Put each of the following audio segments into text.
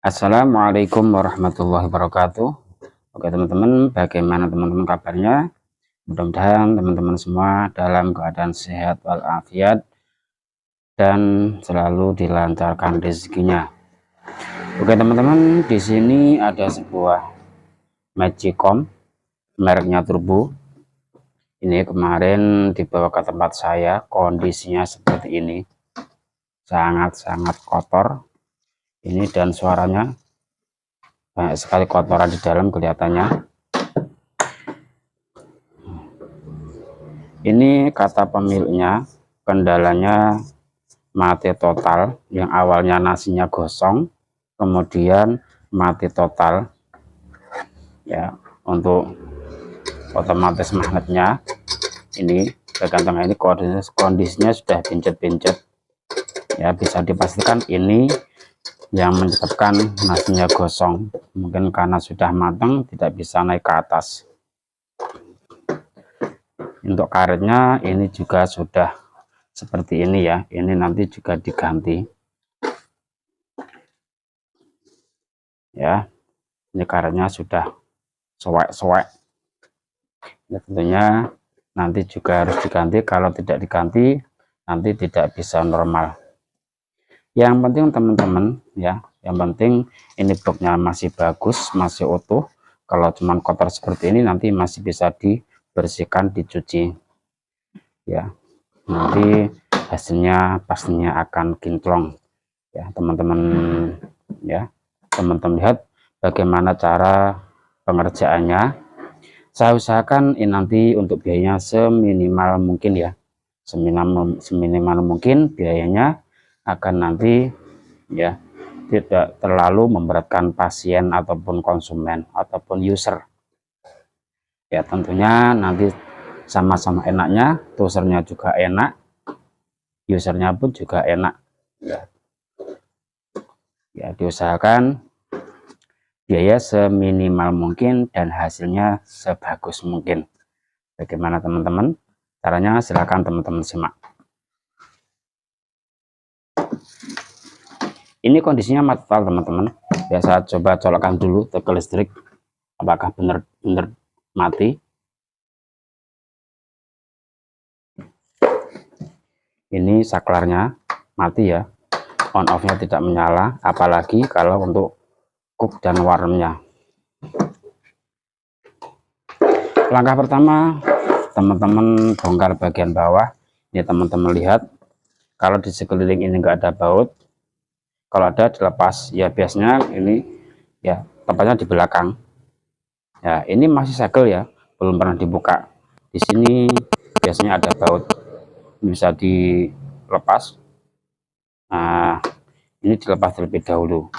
Assalamualaikum warahmatullahi wabarakatuh. Oke teman-teman, bagaimana teman-teman kabarnya? Mudah-mudahan teman-teman semua dalam keadaan sehat walafiat dan selalu dilancarkan rezekinya. Oke teman-teman, di sini ada sebuah Magicom mereknya Turbo. Ini kemarin dibawa ke tempat saya, kondisinya seperti ini, sangat-sangat kotor ini, dan suaranya banyak sekali kotoran di dalam kelihatannya. Ini kata pemiliknya, kendalanya mati total, yang awalnya nasinya gosong kemudian mati total ya. Untuk otomatis magnetnya ini bagian tengah ini kondisinya sudah pincet-pincet ya, bisa dipastikan ini yang menyebabkan nasinya gosong, mungkin karena sudah matang tidak bisa naik ke atas. Untuk karetnya ini juga sudah seperti ini ya, ini nanti juga diganti ya. Ini karetnya sudah soek-soek, ya, tentunya nanti juga harus diganti. Kalau tidak diganti nanti tidak bisa normal. Yang penting teman-teman ya, yang penting ini bloknya masih bagus, masih utuh. Kalau cuman kotor seperti ini nanti masih bisa dibersihkan, dicuci ya, nanti hasilnya pastinya akan kinclong ya teman-teman ya. Teman-teman lihat bagaimana cara pengerjaannya. Saya usahakan ini nanti untuk biayanya seminimal mungkin ya, seminimal mungkin biayanya, akan nanti ya tidak terlalu memberatkan pasien ataupun konsumen ataupun user ya. Tentunya nanti sama-sama enaknya, usernya juga enak, usernya pun juga enak ya. Ya, diusahakan biaya seminimal mungkin dan hasilnya sebagus mungkin. Bagaimana teman-teman caranya? Silahkan teman-teman simak. Ini kondisinya mati total teman-teman ya. Saya coba colokkan dulu ke listrik, apakah benar-benar mati. Ini saklarnya mati ya, on off nya tidak menyala, apalagi kalau untuk cook dan warmnya. Langkah pertama teman-teman bongkar bagian bawah. Ini teman-teman lihat, kalau di sekeliling ini enggak ada baut, kalau ada dilepas ya. Biasanya ini ya tempatnya di belakang ya, ini masih segel ya, belum pernah dibuka. Di sini biasanya ada baut, bisa dilepas. Nah, ini dilepas terlebih dahulu.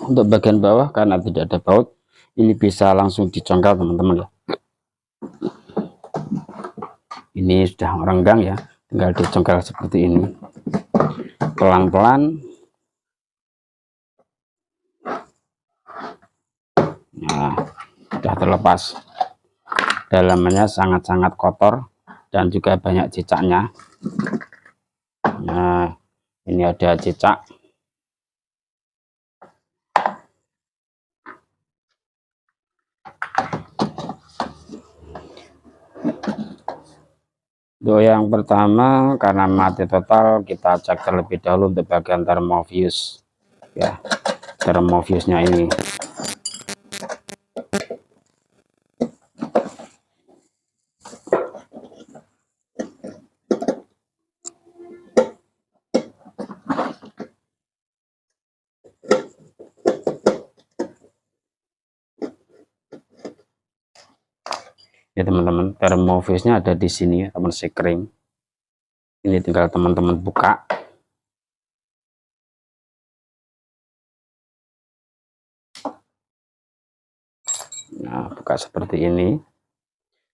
Untuk bagian bawah karena tidak ada baut, ini bisa langsung dicongkel teman-teman ya. Ini sudah renggang ya, tinggal dicongkel seperti ini pelan-pelan. Nah, sudah terlepas. Dalamannya sangat-sangat kotor dan juga banyak cicaknya. Nah, ini ada cicak. Untuk yang pertama, karena mati total, kita cek terlebih dahulu untuk bagian termofuse ya, termofuse-nya ini. Ya teman-teman, termofuse-nya ada di sini teman, sekring. Ini tinggal teman-teman buka. Nah, buka seperti ini.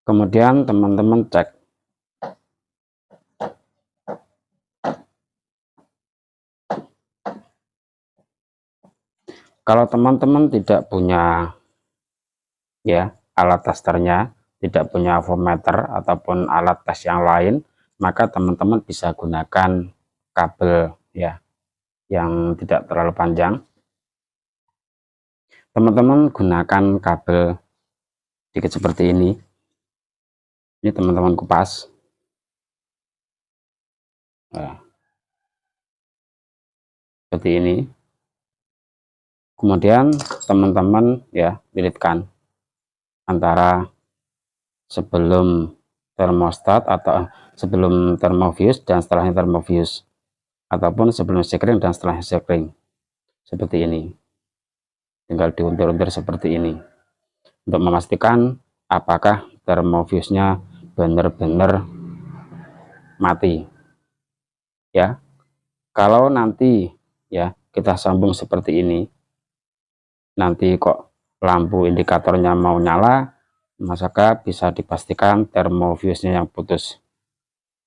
Kemudian teman-teman cek Kalau teman-teman tidak punya ya alat testernya, tidak punya voltmeter ataupun alat tes yang lain, maka teman-teman bisa gunakan kabel ya yang tidak terlalu panjang. Teman-teman gunakan kabel dikit seperti ini teman-teman kupas. Nah, seperti ini. Kemudian teman-teman ya lilitkan antara sebelum termostat atau sebelum termofuse dan setelahnya termofuse, ataupun sebelum sekring dan setelahnya sekring, seperti ini. Tinggal diuntur-untur seperti ini untuk memastikan apakah termofuse-nya benar-benar mati ya. Kalau nanti ya kita sambung seperti ini, nanti kok lampu indikatornya mau nyala, maka bisa dipastikan termofuse-nya yang putus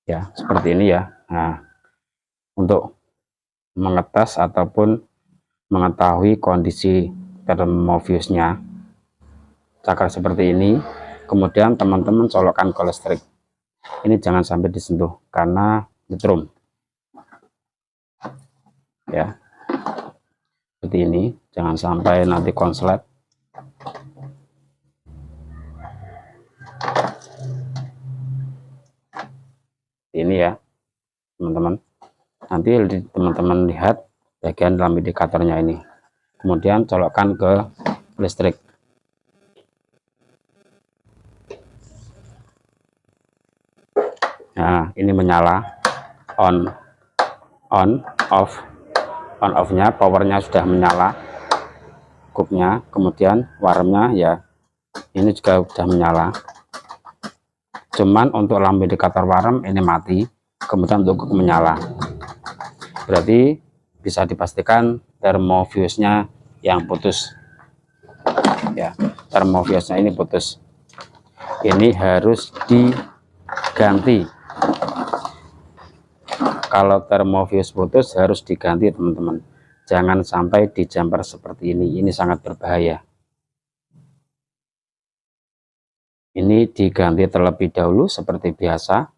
ya, seperti ini ya. Nah, untuk mengetes ataupun mengetahui kondisi termofuse-nya, cakar seperti ini, kemudian teman-teman colokkan ke listrik. Ini jangan sampai disentuh karena nyetrum ya, seperti ini, jangan sampai nanti konslet. Ini ya teman-teman, nanti teman-teman lihat bagian dalam indikatornya ini, kemudian colokkan ke listrik. Nah, ini menyala, on off-nya, powernya sudah menyala, cupnya, kemudian warmnya ya ini juga sudah menyala. Cuman untuk lampu indikator warm ini mati, kemudian untuk cup menyala. Berarti bisa dipastikan termofuse-nya yang putus ya, termofuse-nya ini putus. Ini harus diganti. Kalau termofuse putus harus diganti teman-teman, jangan sampai di jumper seperti ini sangat berbahaya. Ini diganti terlebih dahulu seperti biasa,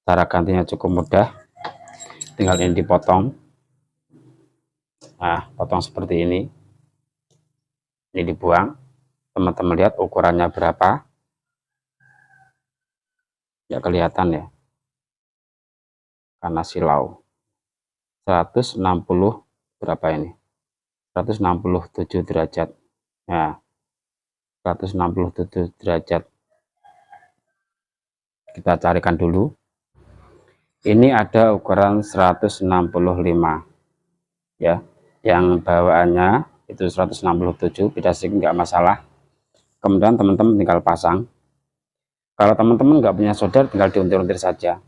cara gantinya cukup mudah, tinggal ini dipotong. Nah, potong seperti ini dibuang. Teman-teman lihat ukurannya berapa ya, kelihatan ya karena silau. 160 berapa ini, 167 derajat ya, 167 derajat. Kita carikan dulu, ini ada ukuran 165 ya, yang bawaannya itu 167, beda sedikit nggak masalah. Kemudian teman-teman tinggal pasang. Kalau teman-teman nggak punya solder, tinggal diuntir-untir saja.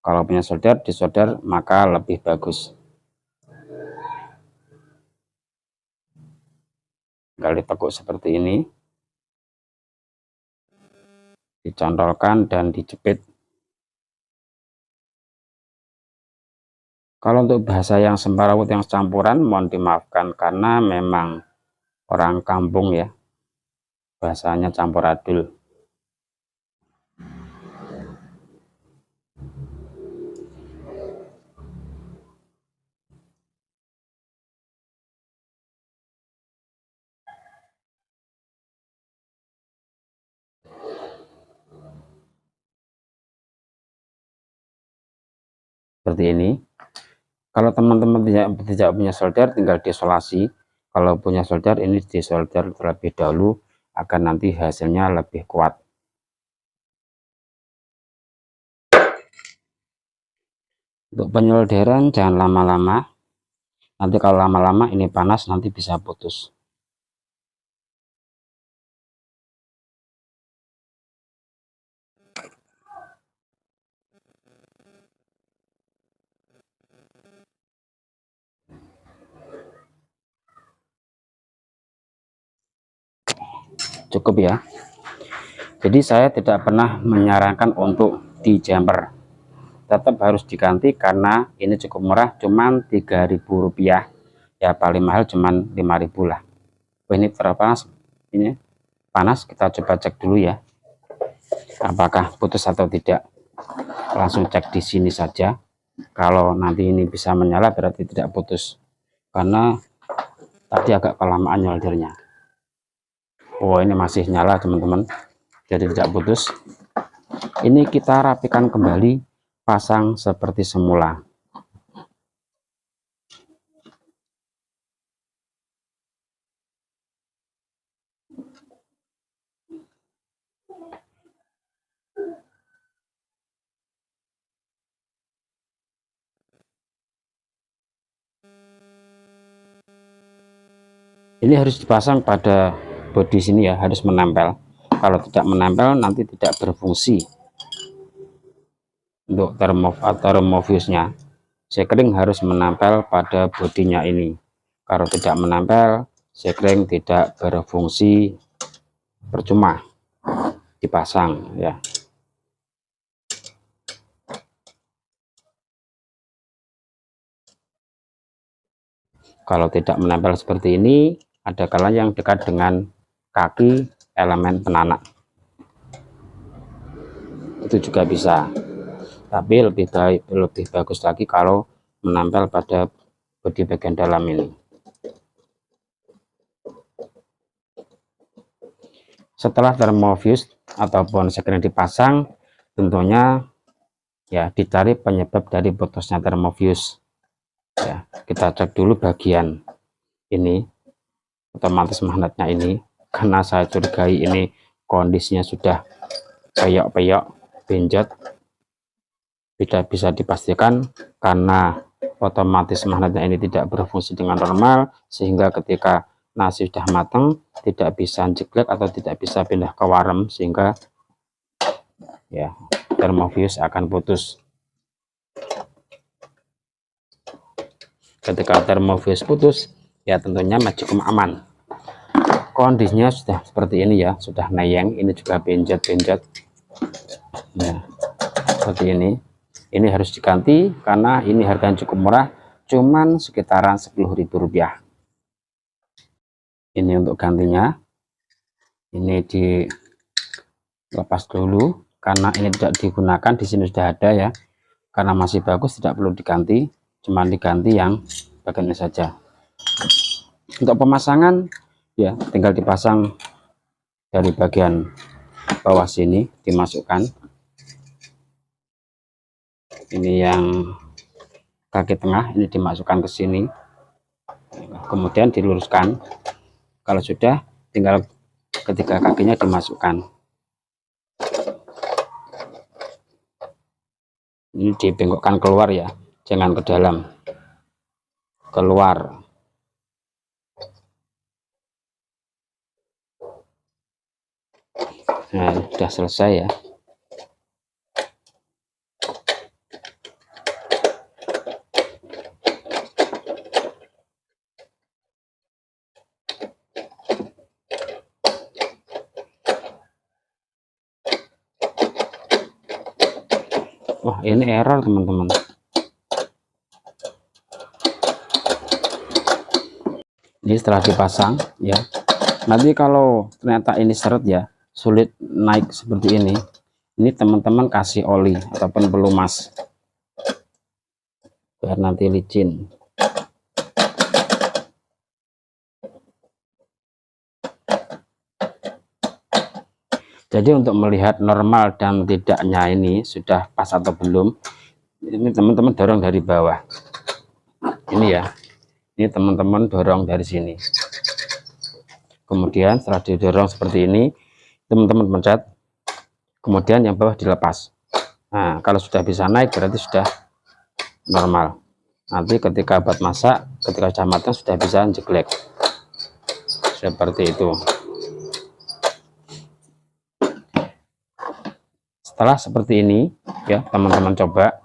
Kalau punya solder, disolder maka lebih bagus. Tinggal ditekuk seperti ini, dicantolkan dan dijepit. Kalau untuk bahasa yang sembarawut yang campuran, mohon dimaafkan karena memang orang kampung ya, bahasanya campur adul. Seperti ini. Kalau teman-teman tidak punya solder, tinggal diisolasi. Kalau punya solder, ini disolder terlebih dahulu agar nanti hasilnya lebih kuat. Untuk penyolderan jangan lama-lama, nanti kalau lama-lama ini panas nanti bisa putus. Cukup ya. Jadi saya tidak pernah menyarankan untuk di jumper, tetap harus diganti karena ini cukup murah, cuman Rp3.000 ya paling mahal cuman 5.000 lah. Ini terpanas, ini panas, kita coba cek dulu ya apakah putus atau tidak. Langsung cek di sini saja. Kalau nanti ini bisa menyala berarti tidak putus, karena tadi agak kelamaan nyoldernya. Oh, ini masih nyala teman-teman, jadi tidak putus. Ini kita rapikan kembali, pasang seperti semula. Ini harus dipasang pada bodi sini ya, harus menempel. Kalau tidak menempel nanti tidak berfungsi untuk termofuse-nya. Sekring harus menempel pada bodinya ini. Kalau tidak menempel, sekring tidak berfungsi, percuma dipasang ya. Kalau tidak menempel seperti ini, ada kalanya yang dekat dengan kaki elemen penanak, itu juga bisa, tapi lebih bagus lagi kalau menempel pada bodi bagian dalam ini. Setelah termofuse ataupun sekring dipasang, tentunya ya dicari penyebab dari putusnya termofuse ya. Kita cek dulu bagian ini, otomatis magnetnya ini, karena saya curigai ini kondisinya sudah peyok-peyok, benjot, tidak bisa dipastikan karena otomatis magnetnya ini tidak berfungsi dengan normal, sehingga ketika nasi sudah matang tidak bisa jeglek atau tidak bisa pindah ke warem, sehingga ya termofuse akan putus. Ketika termofuse putus ya tentunya magicom aman. Kondisinya sudah seperti ini ya, sudah neyeng, ini juga benjot-benjot ya, seperti ini. Ini harus diganti karena ini harganya cukup murah, cuman sekitaran Rp10.000. Ini untuk gantinya, ini dilepas dulu karena ini tidak digunakan, di sini sudah ada ya. Karena masih bagus tidak perlu diganti, cuma diganti yang bagian ini saja. Untuk pemasangan ya tinggal dipasang dari bagian bawah sini, dimasukkan. Ini yang kaki tengah ini dimasukkan ke sini, kemudian diluruskan. Kalau sudah, tinggal ketiga kakinya dimasukkan. Ini dibengkokkan keluar ya, jangan ke dalam, keluar. Nah, sudah selesai ya. Wah, ini error teman-teman. Ini setelah dipasang ya, nanti kalau ternyata ini seret ya, sulit naik seperti ini teman-teman kasih oli ataupun pelumas biar nanti licin. Jadi untuk melihat normal dan tidaknya ini sudah pas atau belum, ini teman-teman dorong dari bawah ini ya, ini teman-teman dorong dari sini, kemudian setelah didorong seperti ini teman-teman pencet, kemudian yang bawah dilepas. Nah, kalau sudah bisa naik berarti sudah normal. Nanti ketika buat masak, ketika sudah matang sudah bisa jeglek seperti itu. Setelah seperti ini ya teman-teman, coba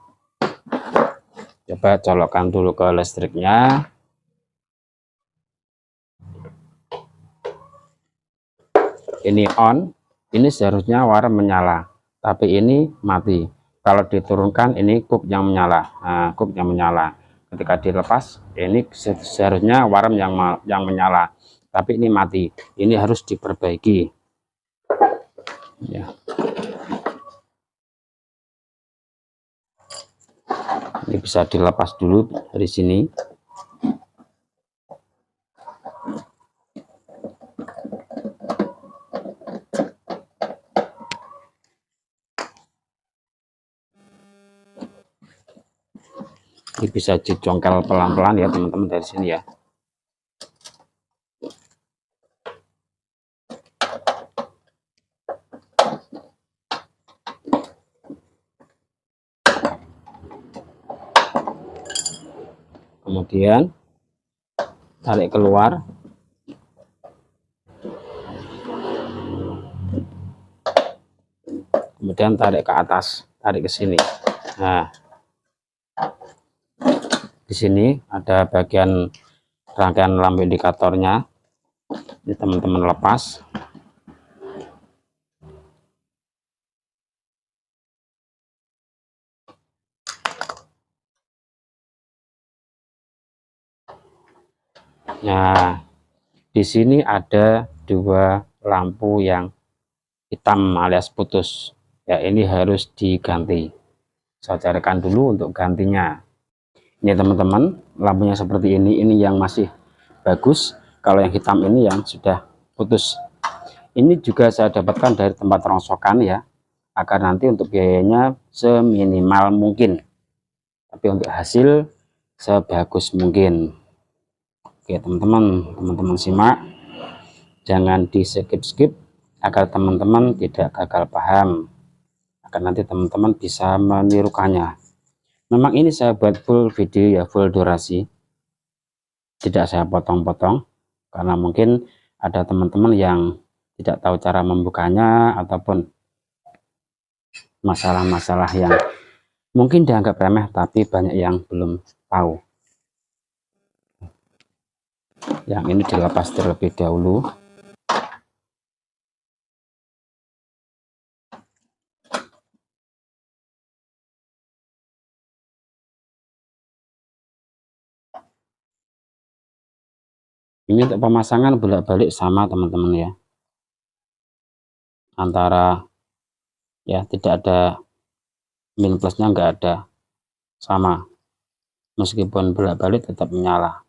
colokkan dulu ke listriknya. Ini on, ini seharusnya warna menyala, tapi ini mati. Kalau diturunkan ini kup yang menyala. Nah, kup yang menyala. ketika dilepas ini seharusnya warm yang menyala, tapi ini mati. Ini harus diperbaiki ya. Ini bisa dilepas dulu dari sini. Ini bisa dicongkel pelan-pelan ya teman-teman dari sini ya. Kemudian tarik keluar. Kemudian tarik ke atas, tarik ke sini. Nah, di sini ada bagian rangkaian lampu indikatornya. Ini teman-teman lepas. Nah, di sini ada dua lampu yang hitam alias putus. Ya, ini harus diganti. Saya carikan dulu untuk gantinya. Ini teman-teman, lampunya seperti ini yang masih bagus. Kalau yang hitam ini yang sudah putus. Ini juga saya dapatkan dari tempat rongsokan ya, agar nanti untuk biayanya seminimal mungkin, tapi untuk hasil sebagus mungkin. Oke teman-teman simak, jangan di skip agar teman-teman tidak gagal paham, agar nanti teman-teman bisa menirukannya. Memang ini saya buat full video ya, full durasi, tidak saya potong-potong karena mungkin ada teman-teman yang tidak tahu cara membukanya ataupun masalah-masalah yang mungkin dianggap remeh tapi banyak yang belum tahu. Yang ini dilepas terlebih dahulu. Ini untuk pemasangan bolak-balik sama teman-teman ya, antara ya tidak ada min plusnya, nggak ada, sama, meskipun bolak-balik tetap menyala.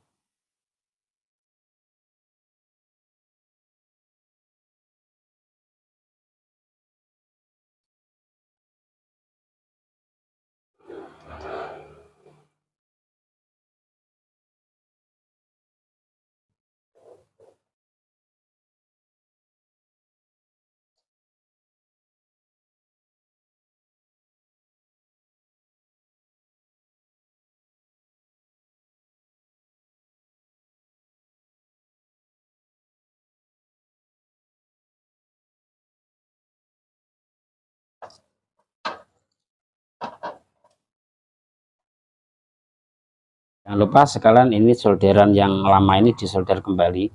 Jangan lupa sekalian ini solderan yang lama ini disolder kembali,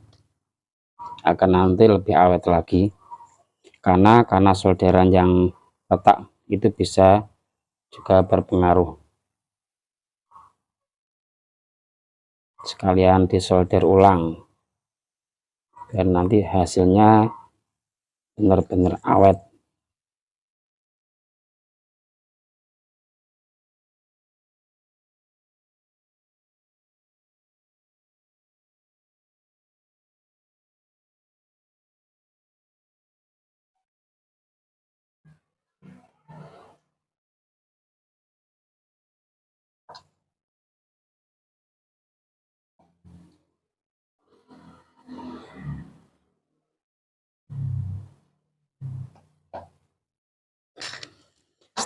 akan nanti lebih awet lagi, karena solderan yang retak itu bisa juga berpengaruh. Sekalian disolder ulang dan nanti hasilnya benar-benar awet.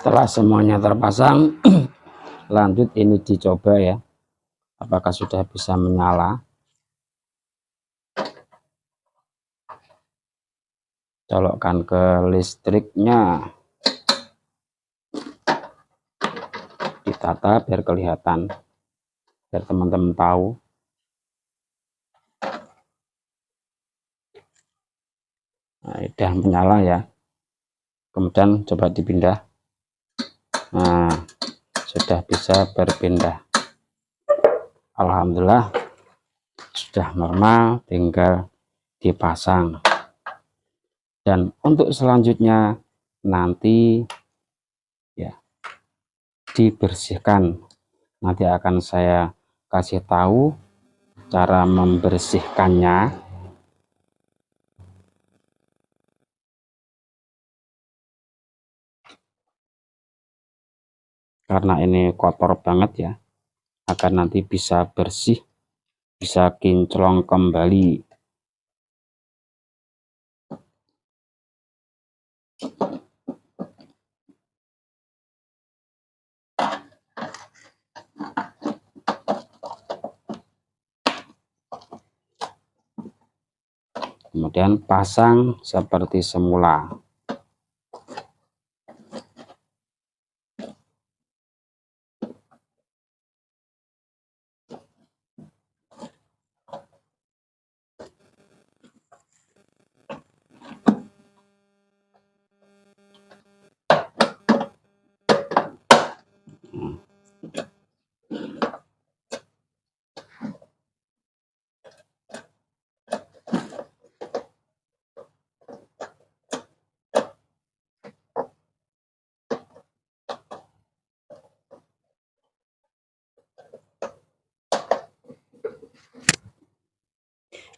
Setelah semuanya terpasang, lanjut ini dicoba ya, apakah sudah bisa menyala. Colokkan ke listriknya, ditata biar kelihatan, biar teman-teman tahu. Nah, udah menyala ya, kemudian coba dipindah. Nah, sudah bisa berpindah. Alhamdulillah sudah normal, tinggal dipasang. Dan untuk selanjutnya nanti ya dibersihkan. Nanti akan saya kasih tahu cara membersihkannya. Karena ini kotor banget ya, agar nanti bisa bersih, bisa kinclong kembali. Kemudian pasang seperti semula.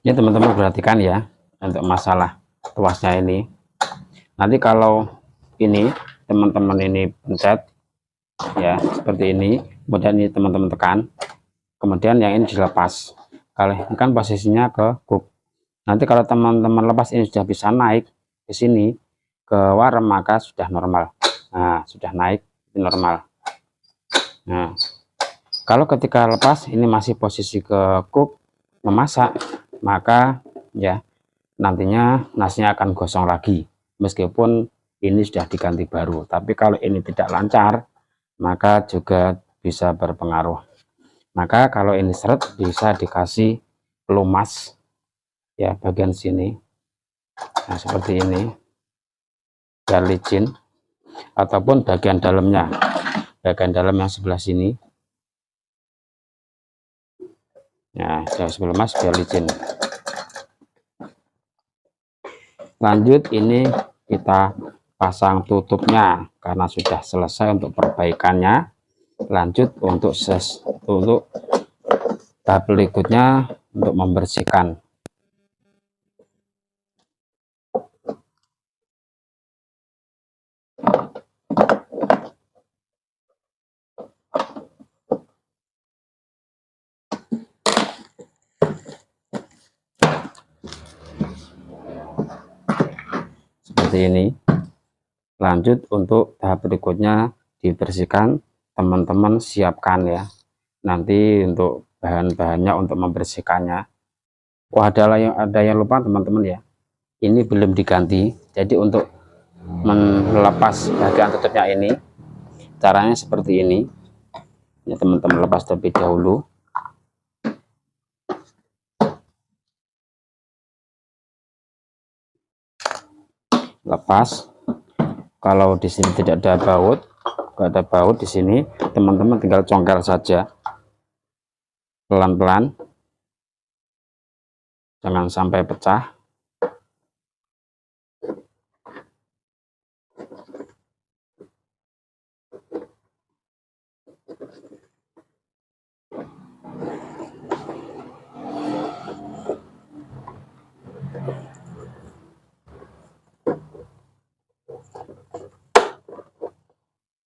Ini teman-teman perhatikan ya, untuk masalah tuasnya ini. Nanti kalau ini teman-teman ini pencet ya seperti ini, kemudian ini teman-teman tekan, kemudian yang ini dilepas. Kalau ini kan posisinya ke kuk. Nanti kalau teman-teman lepas ini sudah bisa naik ke sini ke warem, maka sudah normal. Nah, sudah naik normal. Nah, kalau ketika lepas ini masih posisi ke kuk memasak, maka ya nantinya nasinya akan gosong lagi meskipun ini sudah diganti baru. Tapi kalau ini tidak lancar, maka juga bisa berpengaruh. Maka kalau ini seret, bisa dikasih pelumas ya bagian sini. Nah, seperti ini, biar licin, ataupun bagian dalamnya, bagian dalam yang sebelah sini. Nah, saya pelumas biar licin. Lanjut, ini kita pasang tutupnya karena sudah selesai untuk perbaikannya. Lanjut untuk tahap berikutnya untuk membersihkan. Seperti ini. Lanjut untuk tahap berikutnya dibersihkan. Teman-teman siapkan ya nanti untuk bahan-bahannya untuk membersihkannya. Wah, ada yang lupa teman-teman ya, ini belum diganti. Jadi untuk melepas bagian tutupnya ini caranya seperti ini ya, teman-teman lepas terlebih dahulu. Lepas. Kalau di sini tidak ada baut, nggak ada baut di sini, teman-teman tinggal congkel saja pelan-pelan, jangan sampai pecah.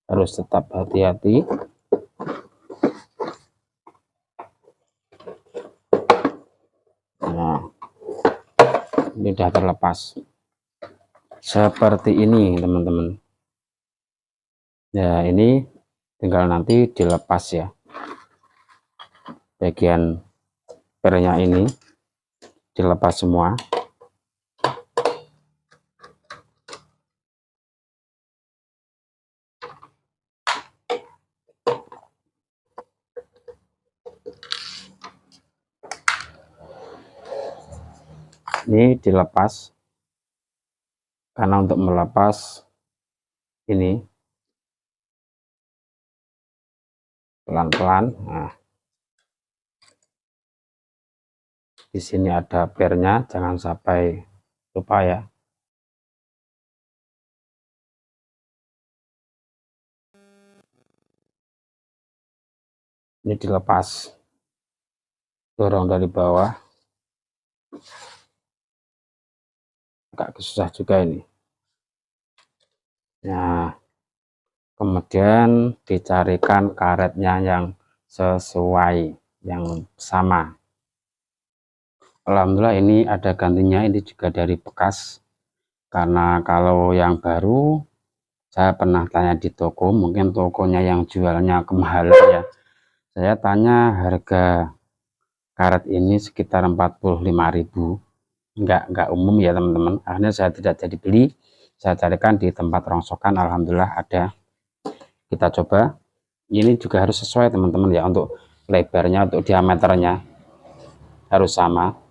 Harus tetap hati-hati. Nah, ini sudah terlepas seperti ini teman-teman ya. Ini tinggal nanti dilepas ya, bagian pernya ini dilepas semua. Ini dilepas karena untuk melepas ini pelan-pelan. Nah, Di sini ada pernya, jangan sampai lupa ya. Ini dilepas, dorong dari bawah, agak susah juga ini. Nah, kemudian dicarikan karetnya yang sesuai, yang sama. Alhamdulillah ini ada gantinya, ini juga dari bekas. Karena kalau yang baru, saya pernah tanya di toko, mungkin tokonya yang jualnya kemahalan ya. Saya tanya harga karet ini sekitar 45.000. Enggak umum ya teman-teman. Akhirnya saya tidak jadi beli, saya carikan di tempat rongsokan, alhamdulillah ada. Kita coba. Ini juga harus sesuai teman-teman ya, untuk lebarnya, untuk diameternya harus sama.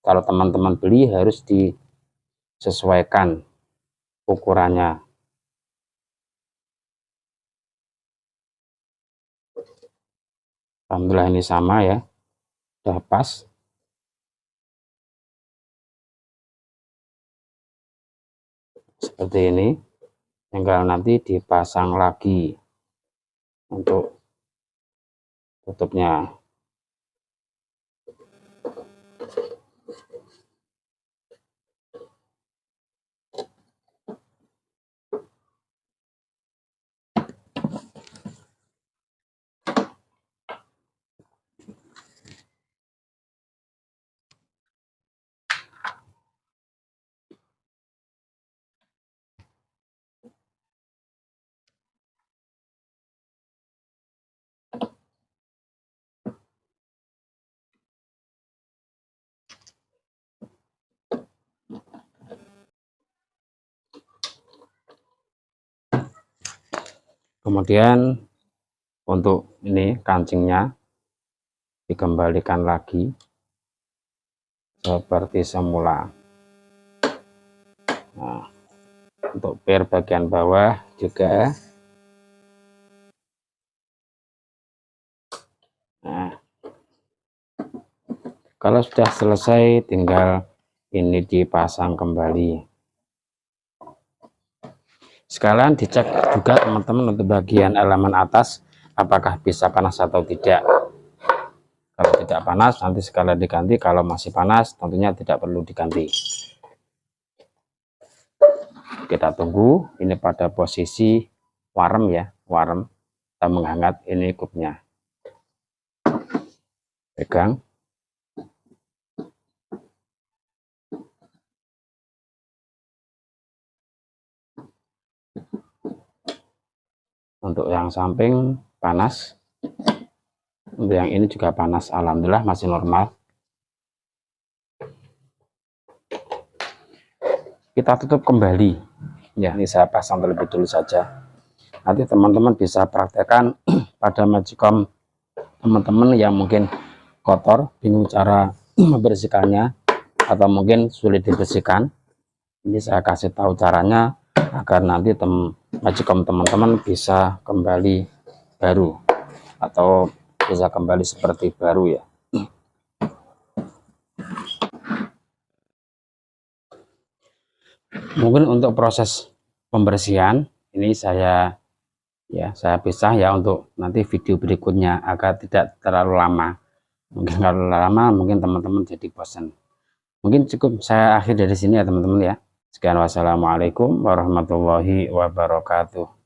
Kalau teman-teman beli harus disesuaikan ukurannya. Alhamdulillah ini sama ya, udah pas. Seperti ini, tinggal nanti dipasang lagi untuk tutupnya. Kemudian untuk ini kancingnya dikembalikan lagi seperti semula. Nah, untuk per bagian bawah juga. Nah, kalau sudah selesai tinggal ini dipasang kembali. Sekalian dicek juga teman-teman untuk bagian elemen atas apakah bisa panas atau tidak. Kalau tidak panas nanti sekalian diganti, kalau masih panas tentunya tidak perlu diganti. Kita tunggu ini pada posisi warm ya, warm atau menghangat. Ini cupnya, pegang. Untuk yang samping panas, untuk yang ini juga panas, alhamdulillah masih normal. Kita tutup kembali ya, ini saya pasang terlebih dulu saja. Nanti teman-teman bisa praktekkan pada magicom teman-teman yang mungkin kotor, bingung cara membersihkannya, atau mungkin sulit dibersihkan. Ini saya kasih tahu caranya agar nanti magicom teman-teman bisa kembali baru atau bisa kembali seperti baru ya. Mungkin untuk proses pembersihan ini saya pisah ya untuk nanti video berikutnya agar tidak terlalu lama. Mungkin kalau lama mungkin teman-teman jadi bosan. Mungkin cukup saya akhir dari sini ya teman-teman ya. Sekian, wassalamualaikum warahmatullahi wabarakatuh.